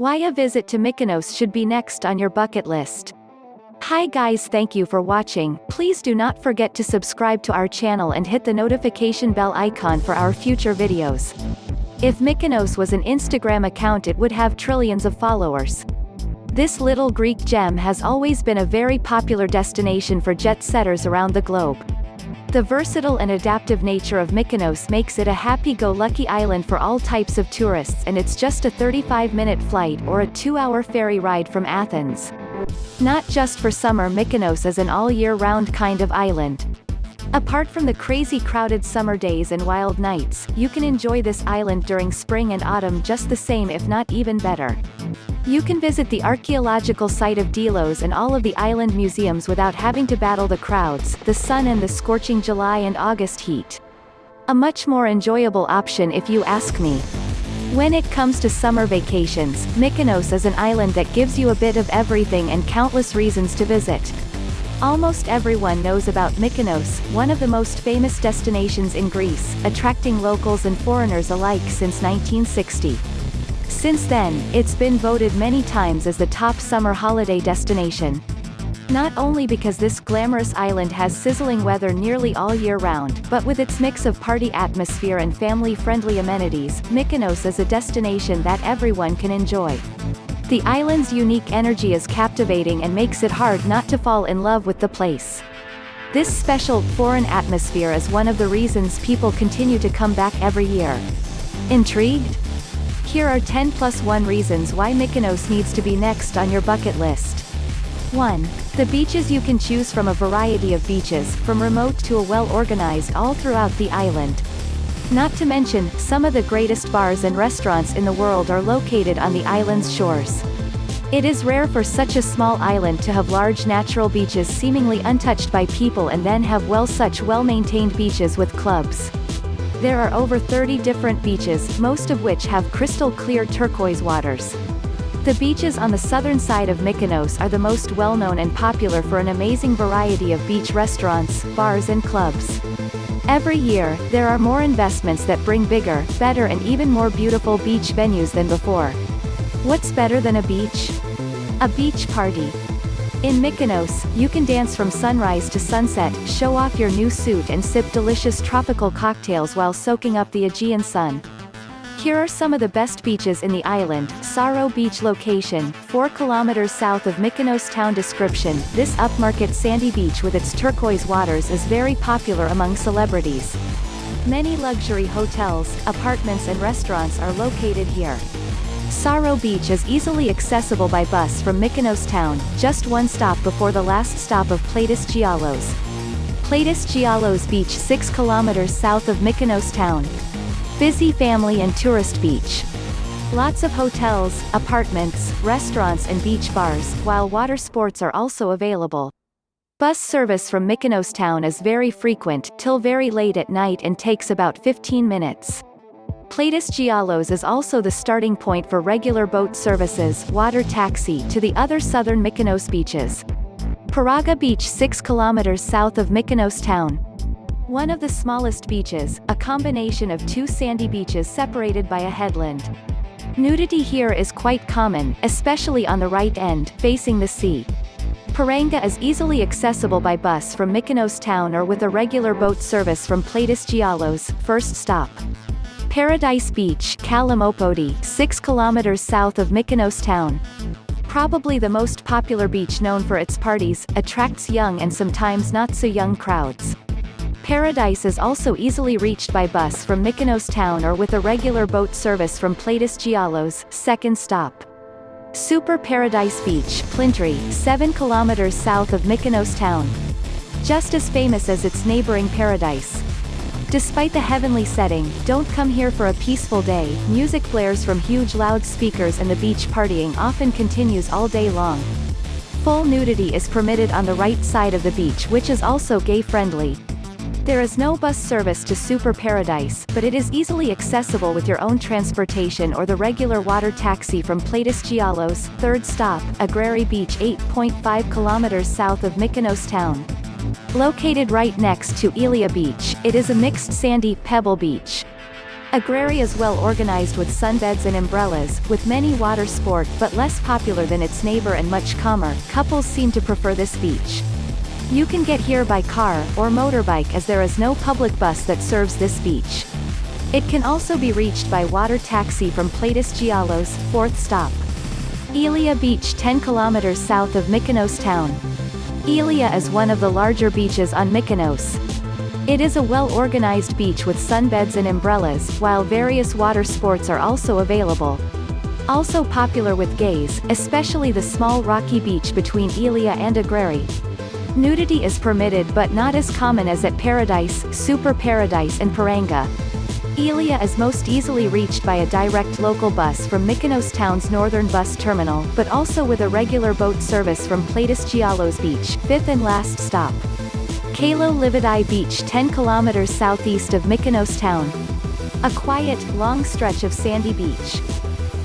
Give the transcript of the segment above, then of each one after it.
Why a visit to Mykonos should be next on your bucket list. Hi guys, thank you for watching. Please do not forget to subscribe to our channel and hit the notification bell icon for our future videos. If Mykonos was an Instagram account, it would have trillions of followers. This little Greek gem has always been a very popular destination for jet-setters around the globe. The versatile and adaptive nature of Mykonos makes it a happy-go-lucky island for all types of tourists, and it's just a 35-minute flight or a 2-hour ferry ride from Athens. Not just for summer, Mykonos is an all-year-round kind of island. Apart from the crazy crowded summer days and wild nights, you can enjoy this island during spring and autumn just the same, if not even better. You can visit the archaeological site of Delos and all of the island museums without having to battle the crowds, the sun and the scorching July and August heat. A much more enjoyable option if you ask me. When it comes to summer vacations, Mykonos is an island that gives you a bit of everything and countless reasons to visit. Almost everyone knows about Mykonos, one of the most famous destinations in Greece, attracting locals and foreigners alike since 1960. Since then, it's been voted many times as the top summer holiday destination. Not only because this glamorous island has sizzling weather nearly all year round, but with its mix of party atmosphere and family-friendly amenities, Mykonos is a destination that everyone can enjoy. The island's unique energy is captivating and makes it hard not to fall in love with the place. This special, foreign atmosphere is one of the reasons people continue to come back every year. Intrigued? Here are 10+1 reasons why Mykonos needs to be next on your bucket list. 1. The beaches. You can choose from a variety of beaches, from remote to a well-organized, all throughout the island. Not to mention, some of the greatest bars and restaurants in the world are located on the island's shores. It is rare for such a small island to have large natural beaches seemingly untouched by people and then have such well-maintained beaches with clubs. There are over 30 different beaches, most of which have crystal clear turquoise waters. The beaches on the southern side of Mykonos are the most well-known and popular for an amazing variety of beach restaurants, bars and clubs. Every year, there are more investments that bring bigger, better and even more beautiful beach venues than before. What's better than a beach? A beach party. In Mykonos, you can dance from sunrise to sunset, show off your new suit and sip delicious tropical cocktails while soaking up the Aegean sun. Here are some of the best beaches in the island. Saro Beach location, 4 kilometers south of Mykonos town. Description: this upmarket sandy beach with its turquoise waters is very popular among celebrities. Many luxury hotels, apartments and restaurants are located here. Saro Beach is easily accessible by bus from Mykonos town, just one stop before the last stop of Platis Giallos. Platis Giallos Beach, 6 kilometers south of Mykonos town. Busy family and tourist beach. Lots of hotels, apartments, restaurants and beach bars, while water sports are also available. Bus service from Mykonos town is very frequent, till very late at night, and takes about 15 minutes. Platis Giallos is also the starting point for regular boat services, water taxi, to the other southern Mykonos beaches. Paraga Beach, 6 kilometers south of Mykonos town. One of the smallest beaches, a combination of 2 sandy beaches separated by a headland. Nudity here is quite common, especially on the right end, facing the sea. Paranga is easily accessible by bus from Mykonos town or with a regular boat service from Platis Giallos, first stop. Paradise Beach, Kalamopodi, 6 kilometers south of Mykonos town. Probably the most popular beach, known for its parties, attracts young and sometimes not so young crowds. Paradise is also easily reached by bus from Mykonos town or with a regular boat service from Platis Giallos, second stop. Super Paradise Beach, Plintry, 7 kilometers south of Mykonos town. Just as famous as its neighboring Paradise. Despite the heavenly setting, don't come here for a peaceful day. Music blares from huge loudspeakers and the beach partying often continues all day long. Full nudity is permitted on the right side of the beach, which is also gay-friendly. There is no bus service to Super Paradise, but it is easily accessible with your own transportation or the regular water taxi from Platis Giallos, third stop, Agrari Beach, 8.5 kilometers south of Mykonos town. Located right next to Ilia Beach, it is a mixed sandy, pebble beach. Agrari is well organized with sunbeds and umbrellas, with many water sport but less popular than its neighbor and much calmer. Couples seem to prefer this beach. You can get here by car, or motorbike as there is no public bus that serves this beach. It can also be reached by water taxi from Platis Gialos, 4th stop. Elia Beach 10 kilometers south of Mykonos town. Elia is one of the larger beaches on Mykonos. It is a well-organized beach with sunbeds and umbrellas, while various water sports are also available. Also popular with gays, especially the small rocky beach between Elia and Agrari. Nudity is permitted but not as common as at Paradise, Super Paradise and Paranga. Elia is most easily reached by a direct local bus from Mykonos town's northern bus terminal, but also with a regular boat service from Platis Gialos Beach, 5th and last stop. Kalo Lividai Beach 10 kilometers southeast of Mykonos town. A quiet, long stretch of sandy beach.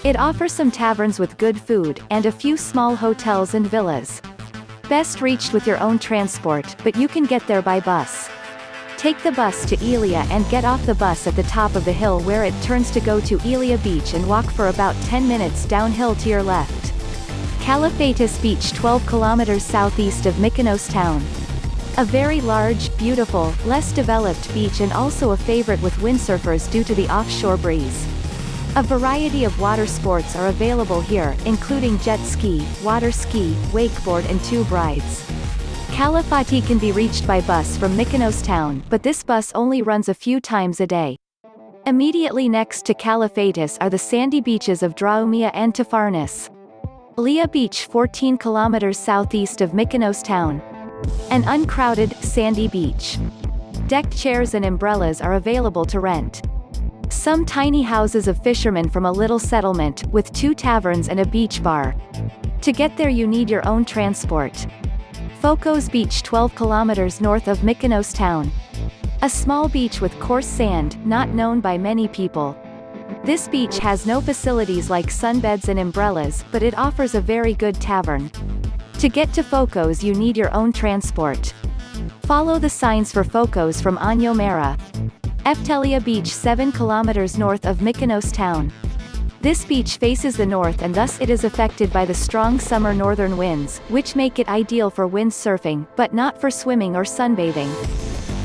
It offers some taverns with good food, and a few small hotels and villas. Best reached with your own transport, but you can get there by bus. Take the bus to Elia and get off the bus at the top of the hill where it turns to go to Elia Beach and walk for about 10 minutes downhill to your left. Kalafetis Beach 12 kilometers southeast of Mykonos town. A very large, beautiful, less developed beach and also a favorite with windsurfers due to the offshore breeze. A variety of water sports are available here, including jet ski, water ski, wakeboard and tube rides. Kalafati can be reached by bus from Mykonos town, but this bus only runs a few times a day. Immediately next to Kalafetis are the sandy beaches of Draumia and Tafarnis. Lia Beach 14 kilometers southeast of Mykonos town. An uncrowded, sandy beach. Decked chairs and umbrellas are available to rent. Some tiny houses of fishermen from a little settlement, with 2 taverns and a beach bar. To get there you need your own transport. Fokos Beach 12 kilometers north of Mykonos town. A small beach with coarse sand, not known by many people. This beach has no facilities like sunbeds and umbrellas, but it offers a very good tavern. To get to Fokos you need your own transport. Follow the signs for Fokos from Anyo Mera. Eftelia Beach 7 kilometers north of Mykonos town. This beach faces the north and thus it is affected by the strong summer northern winds, which make it ideal for windsurfing, but not for swimming or sunbathing.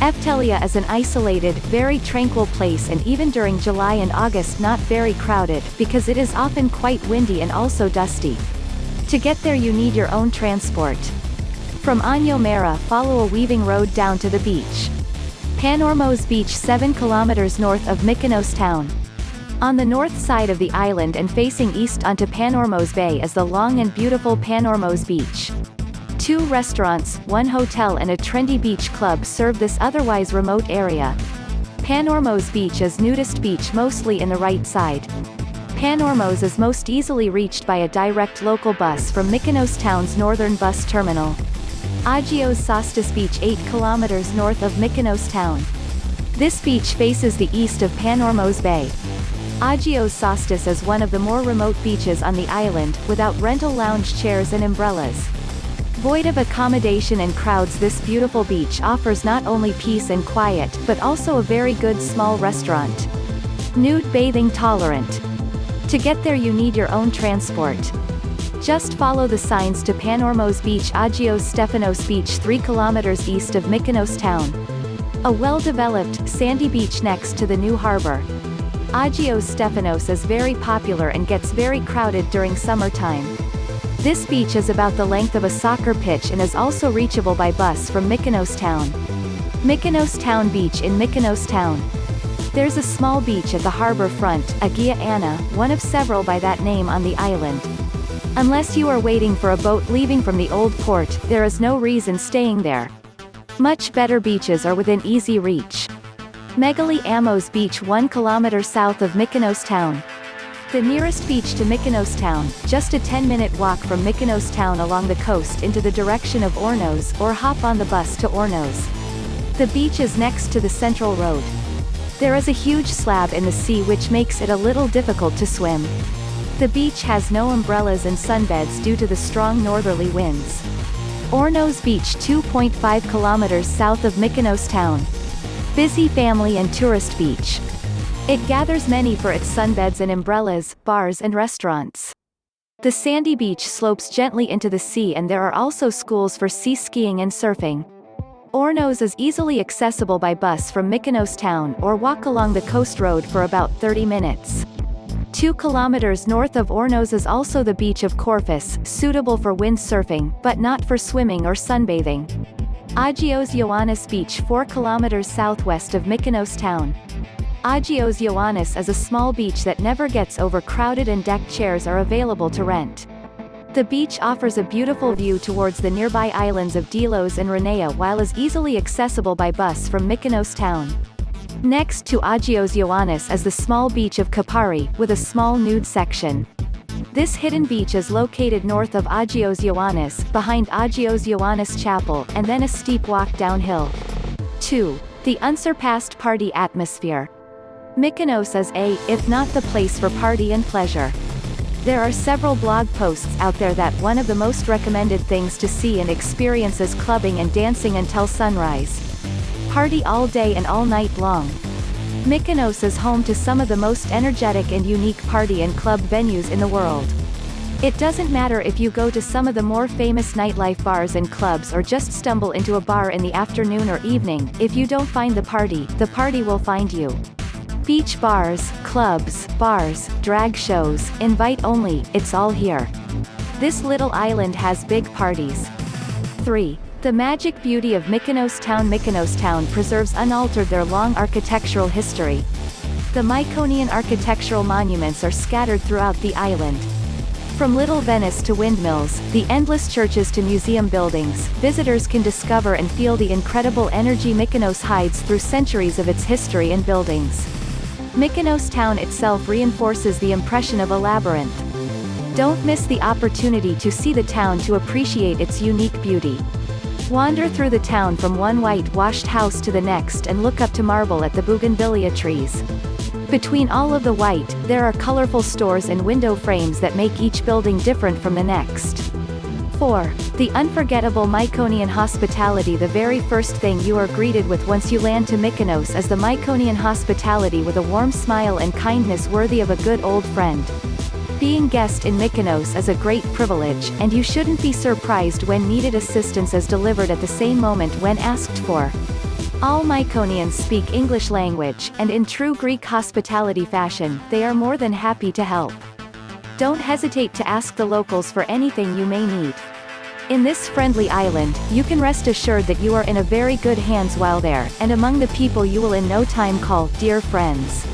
Eftelia is an isolated, very tranquil place and even during July and August not very crowded, because it is often quite windy and also dusty. To get there you need your own transport. From Anyo Mera follow a weaving road down to the beach. Panormos Beach 7 kilometers north of Mykonos town. On the north side of the island and facing east onto Panormos Bay is the long and beautiful Panormos Beach. 2 restaurants, 1 hotel and a trendy beach club serve this otherwise remote area. Panormos Beach is nudist beach mostly in the right side. Panormos is most easily reached by a direct local bus from Mykonos town's northern bus terminal. Agios Sostis Beach 8 kilometers north of Mykonos town. This beach faces the east of Panormos Bay. Agios Sostis is one of the more remote beaches on the island, without rental lounge chairs and umbrellas. Void of accommodation and crowds, this beautiful beach offers not only peace and quiet but also a very good small restaurant. Nude bathing tolerant. To get there you need your own transport. Just follow the signs to Panormos Beach. Agios Stefanos Beach 3 kilometers east of Mykonos town. A well-developed, sandy beach next to the new harbor. Agios Stefanos is very popular and gets very crowded during summertime. This beach is about the length of a soccer pitch and is also reachable by bus from Mykonos town. Mykonos Town Beach in Mykonos town. There's a small beach at the harbor front, Agia Anna, one of several by that name on the island. Unless you are waiting for a boat leaving from the old port, there is no reason staying there. Much better beaches are within easy reach. Megali Amos Beach 1 kilometer south of Mykonos town. The nearest beach to Mykonos town, just a 10-minute walk from Mykonos town along the coast into the direction of Ornos, or hop on the bus to Ornos. The beach is next to the central road. There is a huge slab in the sea which makes it a little difficult to swim. The beach has no umbrellas and sunbeds due to the strong northerly winds. Ornos Beach 2.5 kilometers south of Mykonos town. Busy family and tourist beach. It gathers many for its sunbeds and umbrellas, bars and restaurants. The sandy beach slopes gently into the sea, and there are also schools for sea skiing and surfing. Ornos is easily accessible by bus from Mykonos town, or walk along the coast road for about 30 minutes. 2 kilometers north of Ornos is also the beach of Corfus, suitable for windsurfing, but not for swimming or sunbathing. Agios Ioannis Beach 4 kilometers southwest of Mykonos town. Agios Ioannis is a small beach that never gets overcrowded, and deck chairs are available to rent. The beach offers a beautiful view towards the nearby islands of Delos and Renea, while is easily accessible by bus from Mykonos town. Next to Agios Ioannis is the small beach of Kapari, with a small nude section. This hidden beach is located north of Agios Ioannis, behind Agios Ioannis Chapel, and then a steep walk downhill. 2. The unsurpassed party atmosphere. Mykonos is if not the place for party and pleasure. There are several blog posts out there that one of the most recommended things to see and experience is clubbing and dancing until sunrise. Party all day and all night long. Mykonos is home to some of the most energetic and unique party and club venues in the world. It doesn't matter if you go to some of the more famous nightlife bars and clubs, or just stumble into a bar in the afternoon or evening. If you don't find the party will find you. Beach bars, clubs, bars, drag shows, invite only, it's all here. This little island has big parties. 3. The magic beauty of Mykonos town. Mykonos town preserves unaltered their long architectural history. The Myconian architectural monuments are scattered throughout the island. From Little Venice to windmills, the endless churches to museum buildings, visitors can discover and feel the incredible energy Mykonos hides through centuries of its history and buildings. Mykonos town itself reinforces the impression of a labyrinth. Don't miss the opportunity to see the town to appreciate its unique beauty. Wander through the town from one whitewashed house to the next and look up to marvel at the bougainvillea trees. Between all of the white, there are colorful stores and window frames that make each building different from the next. 4. The unforgettable Myconian hospitality. The very first thing you are greeted with once you land to Mykonos is the Myconian hospitality, with a warm smile and kindness worthy of a good old friend. Being guest in Mykonos is a great privilege, and you shouldn't be surprised when needed assistance is delivered at the same moment when asked for. All Myconians speak English language, and in true Greek hospitality fashion, they are more than happy to help. Don't hesitate to ask the locals for anything you may need. In this friendly island, you can rest assured that you are in a very good hands while there, and among the people you will in no time call dear friends.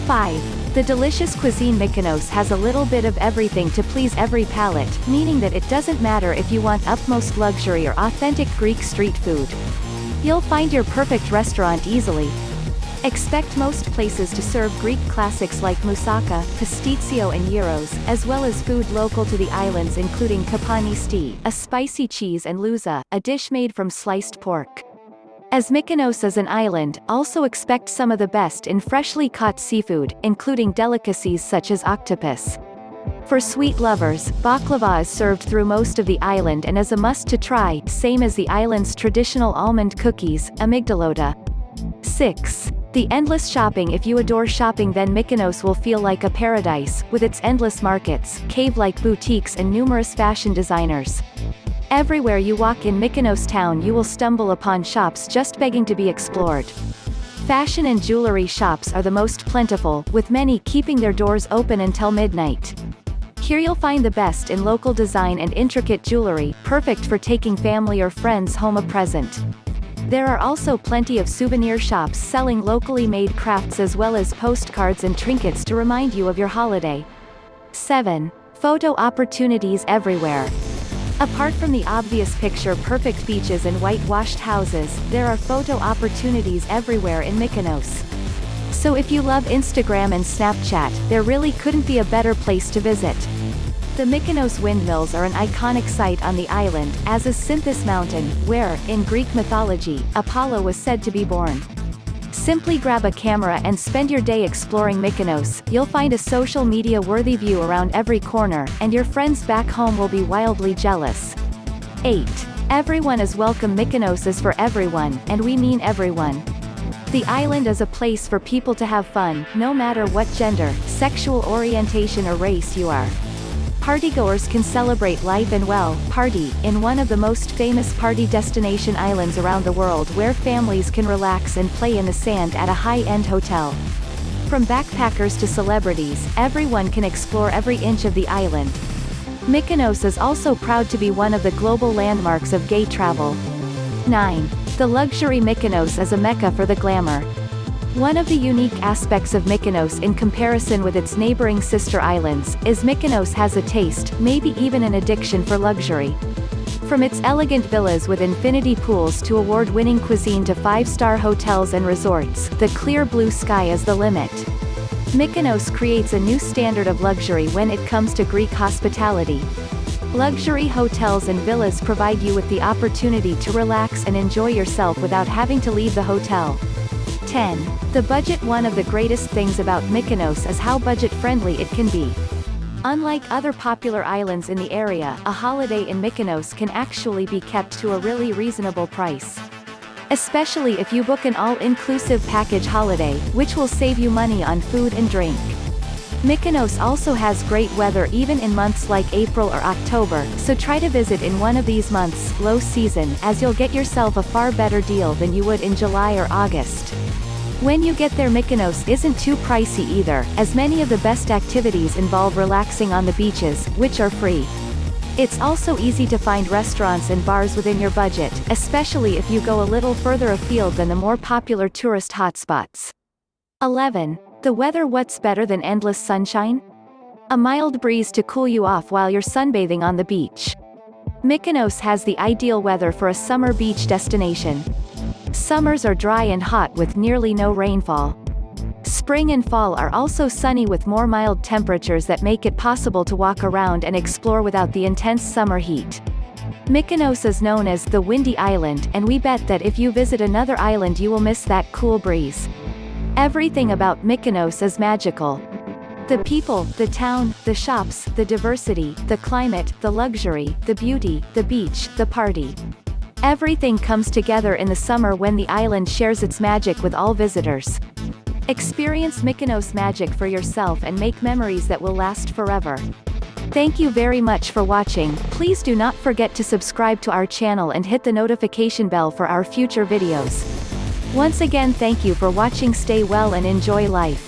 5. The delicious cuisine. Mykonos has a little bit of everything to please every palate, meaning that it doesn't matter if you want utmost luxury or authentic Greek street food. You'll find your perfect restaurant easily. Expect most places to serve Greek classics like moussaka, pastitsio and gyros, as well as food local to the islands including kapanisti, a spicy cheese, and louza, a dish made from sliced pork. As Mykonos is an island, also expect some of the best in freshly caught seafood, including delicacies such as octopus. For sweet lovers, baklava is served through most of the island and is a must to try, same as the island's traditional almond cookies, amygdalota. 6. The endless shopping. If you adore shopping, then Mykonos will feel like a paradise, with its endless markets, cave-like boutiques and numerous fashion designers. Everywhere you walk in Mykonos town you will stumble upon shops just begging to be explored. Fashion and jewelry shops are the most plentiful, with many keeping their doors open until midnight. Here you'll find the best in local design and intricate jewelry, perfect for taking family or friends home a present. There are also plenty of souvenir shops selling locally made crafts as well as postcards and trinkets to remind you of your holiday. 7. Photo opportunities everywhere. Apart from the obvious picture-perfect beaches and whitewashed houses, there are photo opportunities everywhere in Mykonos. So if you love Instagram and Snapchat, there really couldn't be a better place to visit. The Mykonos windmills are an iconic sight on the island, as is Cynthus Mountain, where, in Greek mythology, Apollo was said to be born. Simply grab a camera and spend your day exploring Mykonos. You'll find a social media-worthy view around every corner, and your friends back home will be wildly jealous. 8. Everyone is welcome. Mykonos is for everyone, and we mean everyone. The island is a place for people to have fun, no matter what gender, sexual orientation or race you are. Partygoers can celebrate life and party in one of the most famous party destination islands around the world, where families can relax and play in the sand at a high-end hotel. From backpackers to celebrities, everyone can explore every inch of the island. Mykonos is also proud to be one of the global landmarks of gay travel. 9. The luxury Mykonos is a mecca for the glamour. One of the unique aspects of Mykonos in comparison with its neighboring sister islands, is Mykonos has a taste, maybe even an addiction for luxury. From its elegant villas with infinity pools to award-winning cuisine to 5-star hotels and resorts, the clear blue sky is the limit. Mykonos creates a new standard of luxury when it comes to Greek hospitality. Luxury hotels and villas provide you with the opportunity to relax and enjoy yourself without having to leave the hotel. 10. The budget. One of the greatest things about Mykonos is how budget-friendly it can be. Unlike other popular islands in the area, a holiday in Mykonos can actually be kept to a really reasonable price. Especially if you book an all-inclusive package holiday, which will save you money on food and drink. Mykonos also has great weather even in months like April or October, so try to visit in one of these months, low season, as you'll get yourself a far better deal than you would in July or August. When you get there, Mykonos isn't too pricey either, as many of the best activities involve relaxing on the beaches, which are free. It's also easy to find restaurants and bars within your budget, especially if you go a little further afield than the more popular tourist hotspots. 11. The weather. What's better than endless sunshine? A mild breeze to cool you off while you're sunbathing on the beach. Mykonos has the ideal weather for a summer beach destination. Summers are dry and hot with nearly no rainfall. Spring and fall are also sunny with more mild temperatures that make it possible to walk around and explore without the intense summer heat. Mykonos is known as the Windy Island, and we bet that if you visit another island you will miss that cool breeze. Everything about Mykonos is magical. The people, the town, the shops, the diversity, the climate, the luxury, the beauty, the beach, the party. Everything comes together in the summer when the island shares its magic with all visitors. Experience Mykonos magic for yourself and make memories that will last forever. Thank you very much for watching. Please do not forget to subscribe to our channel and hit the notification bell for our future videos. Once again, thank you for watching. Stay well and enjoy life.